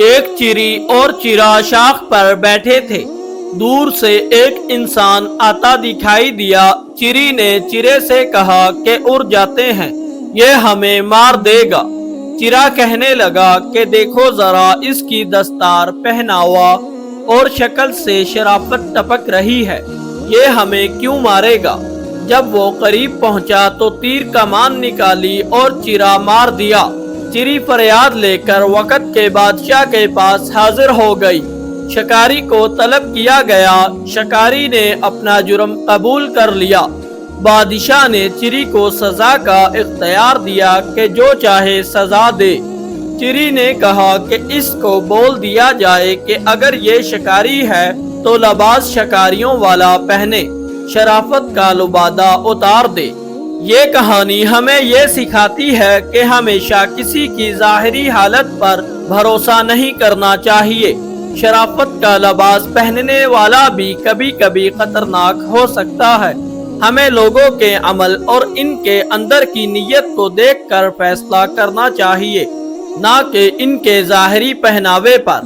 ایک چری اور چرا شاخ پر بیٹھے تھے۔ دور سے ایک انسان آتا دکھائی دیا۔ چری نے چرے سے کہا کہ اڑ جاتے ہیں، یہ ہمیں مار دے گا۔ چرا کہنے لگا کہ دیکھو ذرا اس کی دستار، پہناوا اور شکل سے شرافت ٹپک رہی ہے، یہ ہمیں کیوں مارے گا؟ جب وہ قریب پہنچا تو تیر کمان نکالی اور چرا مار دیا۔ چری فریاد لے کر وقت کے بادشاہ کے پاس حاضر ہو گئی۔ شکاری کو طلب کیا گیا۔ شکاری نے اپنا جرم قبول کر لیا۔ بادشاہ نے چری کو سزا کا اختیار دیا کہ جو چاہے سزا دے۔ چری نے کہا کہ اس کو بول دیا جائے کہ اگر یہ شکاری ہے تو لباس شکاریوں والا پہنے، شرافت کا لبادہ اتار دے۔ یہ کہانی ہمیں یہ سکھاتی ہے کہ ہمیشہ کسی کی ظاہری حالت پر بھروسہ نہیں کرنا چاہیے۔ شرافت کا لباس پہننے والا بھی کبھی کبھی خطرناک ہو سکتا ہے۔ ہمیں لوگوں کے عمل اور ان کے اندر کی نیت کو دیکھ کر فیصلہ کرنا چاہیے، نہ کہ ان کے ظاہری پہناوے پر۔